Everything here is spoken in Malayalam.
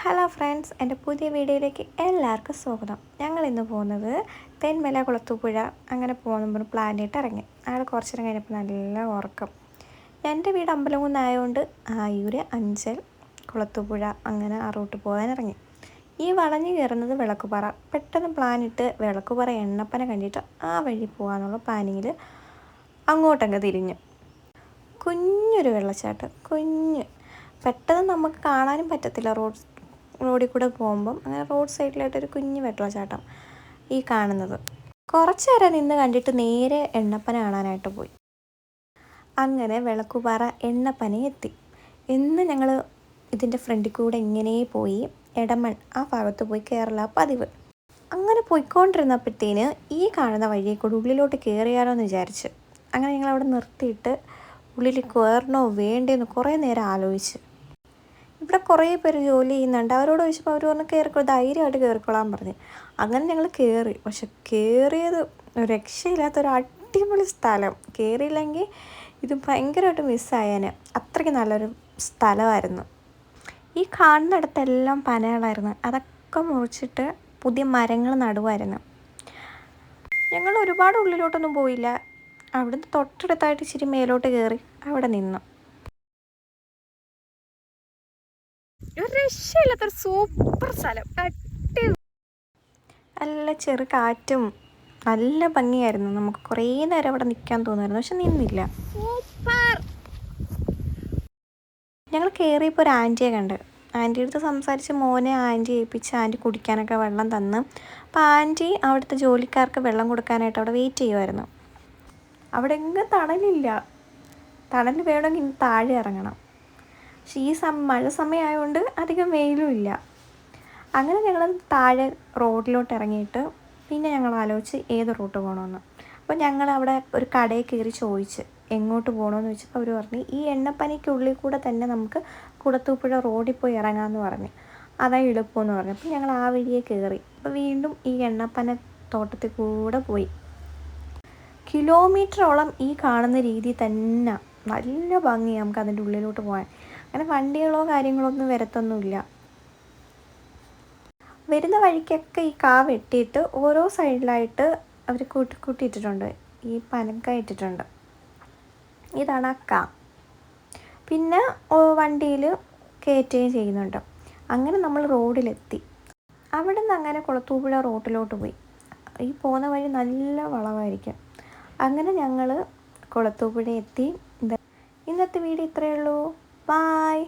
ഹലോ ഫ്രണ്ട്സ്, എൻ്റെ പുതിയ വീഡിയോയിലേക്ക് എല്ലാവർക്കും സ്വാഗതം. ഞങ്ങൾ ഇന്ന് പോകുന്നത് തെന്മല കുളത്തൂപ്പുഴ അങ്ങനെ പോകുമ്പോൾ പ്ലാൻ ഇട്ട് ഇറങ്ങി. അവിടെ കുറച്ച് നേരം കഴിഞ്ഞപ്പോൾ നല്ല ഉറക്കം. എൻ്റെ വീട് അമ്പലകുന്നായതുകൊണ്ട് ആയൂര്, അഞ്ചൽ, കുളത്തൂപ്പുഴ അങ്ങനെ ആ റൂട്ട് പോകാൻ ഇറങ്ങി. ഈ വളഞ്ഞു കയറുന്നത് വിളക്കുപാറ. പെട്ടെന്ന് പ്ലാനിട്ട് വിളക്കുപാറ എണ്ണപ്പന കണ്ടിട്ട് ആ വഴി പോകാമെന്നുള്ള പ്ലാനിങ്ങിൽ അങ്ങോട്ടങ്ങ് തിരിഞ്ഞു. കുഞ്ഞൊരു വെള്ളച്ചാട്ടം, പെട്ടെന്ന് നമുക്ക് കാണാനും പറ്റത്തില്ല റോഡിൽ കൂടെ പോകുമ്പം. അങ്ങനെ റോഡ് സൈഡിലായിട്ടൊരു കുഞ്ഞ് വെള്ളച്ചാട്ടം ഈ കാണുന്നത്. കുറച്ച് നേരം നിന്ന് കണ്ടിട്ട് നേരെ എണ്ണപ്പന കാണാനായിട്ട് പോയി. അങ്ങനെ വിളക്കുപാറ എണ്ണപ്പന എത്തി. എന്ന് ഞങ്ങൾ ഇതിൻ്റെ ഫ്രണ്ടിൽ കൂടെ ഇങ്ങനെ പോയി എടമൺ ആ ഭാഗത്ത് പോയി കയറല പതിവ്. അങ്ങനെ പോയിക്കൊണ്ടിരുന്നപ്പോഴത്തേന് ഈ കാണുന്ന വഴിയെ കൂടെ ഉള്ളിലോട്ട് കയറിയാലോ എന്ന് വിചാരിച്ച് അങ്ങനെ ഞങ്ങളവിടെ നിർത്തിയിട്ട് ഉള്ളിൽ കയറണോ വേണ്ടേന്ന് കുറേ നേരം ആലോചിച്ച്. ഇവിടെ കുറേ പേര് ജോലി ചെയ്യുന്നുണ്ട്. അവരോട് ചോദിച്ചപ്പോൾ അവർ പറഞ്ഞു കയറിക്കോ, ധൈര്യമായിട്ട് കയറിക്കൊള്ളാൻ പറഞ്ഞു. അങ്ങനെ ഞങ്ങൾ കയറി. പക്ഷെ കയറിയത് രക്ഷയില്ലാത്തൊരു അടിപൊളി സ്ഥലം. കയറിയില്ലെങ്കിൽ ഇത് ഭയങ്കരമായിട്ട് മിസ്സായേനെ. അത്രയ്ക്ക് നല്ലൊരു സ്ഥലമായിരുന്നു. ഈ കാണുന്നിടത്തെല്ലാം പനകളായിരുന്നു. അതൊക്കെ മുറിച്ചിട്ട് പുതിയ മരങ്ങൾ നടുവായിരുന്നു. ഞങ്ങൾ ഒരുപാട് ഉള്ളിലോട്ടൊന്നും പോയില്ല. അവിടുന്ന് തൊട്ടടുത്തായിട്ട് ഇച്ചിരി മേലോട്ട് കയറി അവിടെ നിന്നു. ഒരു രക്ഷയില്ലാത്തൊരു സൂപ്പർ സ്ഥലം. നല്ല ചെറു കാറ്റും നല്ല ഭംഗിയായിരുന്നു. നമുക്ക് കുറേ നേരം അവിടെ നിൽക്കാൻ തോന്നുമായിരുന്നു, പക്ഷെ നിന്നില്ല. സൂപ്പർ. ഞങ്ങൾ കയറിയപ്പോൾ ഒരു ആൻറ്റിയെ കണ്ട്. ആൻറ്റിയുടെ അടുത്ത് സംസാരിച്ച് മോനെ ആൻറ്റി ഏൽപ്പിച്ച് ആൻറ്റി കുടിക്കാനൊക്കെ വെള്ളം തന്ന്. അപ്പോൾ ആൻറ്റി അവിടുത്തെ ജോലിക്കാർക്ക് വെള്ളം കൊടുക്കാനായിട്ട് അവിടെ വെയിറ്റ് ചെയ്യുമായിരുന്നു. അവിടെ എങ്ങും തണലില്ല. തണൽ വേണമെങ്കിൽ താഴെ ഇറങ്ങണം. പക്ഷേ ഈ മഴ സമയമായതുകൊണ്ട് അധികം വെയിലും ഇല്ല. അങ്ങനെ ഞങ്ങൾ താഴെ റോഡിലോട്ട് ഇറങ്ങിയിട്ട് പിന്നെ ഞങ്ങൾ ആലോചിച്ച് ഏത് റൂട്ട് പോകണമെന്ന്. അപ്പോൾ ഞങ്ങൾ അവിടെ ഒരു കടയിൽ കയറി ചോദിച്ച് എങ്ങോട്ട് പോകണമെന്ന് ചോദിച്ചപ്പോൾ അവർ പറഞ്ഞു ഈ എണ്ണപ്പനയ്ക്കുള്ളിൽ കൂടെ തന്നെ നമുക്ക് കുളത്തൂപ്പുഴ റോഡിൽ പോയി ഇറങ്ങാമെന്ന് പറഞ്ഞു. അതാ എളുപ്പമെന്ന് പറഞ്ഞു. അപ്പോൾ ഞങ്ങൾ ആ വഴിയെ കയറി. അപ്പോൾ വീണ്ടും ഈ എണ്ണപ്പന തോട്ടത്തിൽ കൂടെ പോയി. കിലോമീറ്ററോളം ഈ കാണുന്ന രീതി തന്നെ. നല്ല ഭംഗിയാണ് നമുക്ക് അതിൻ്റെ ഉള്ളിലോട്ട് പോകാൻ. അങ്ങനെ വണ്ടികളോ കാര്യങ്ങളോ ഒന്നും വരത്തൊന്നുമില്ല. വരുന്ന വഴിക്കൊക്കെ ഈ കാ വെട്ടിയിട്ട് ഓരോ സൈഡിലായിട്ട് അവർ കൂട്ടിയിട്ടിട്ടുണ്ട്. ഈ പനക്ക ഇട്ടിട്ടുണ്ട്. ഇതാണ് ആ കാ. പിന്നെ വണ്ടിയിൽ കയറ്റുകയും ചെയ്യുന്നുണ്ട്. അങ്ങനെ നമ്മൾ റോഡിലെത്തി. അവിടെ നിന്ന് അങ്ങനെ കുളത്തൂപ്പുഴ റോട്ടിലോട്ട് പോയി. ഈ പോകുന്ന വഴി നല്ല വളമായിരിക്കും. അങ്ങനെ ഞങ്ങൾ കുളത്തൂപ്പുഴ എത്തി. ഇന്നത്തെ വീഡിയോ ഇത്രയേ ഉള്ളൂ. ബായ്.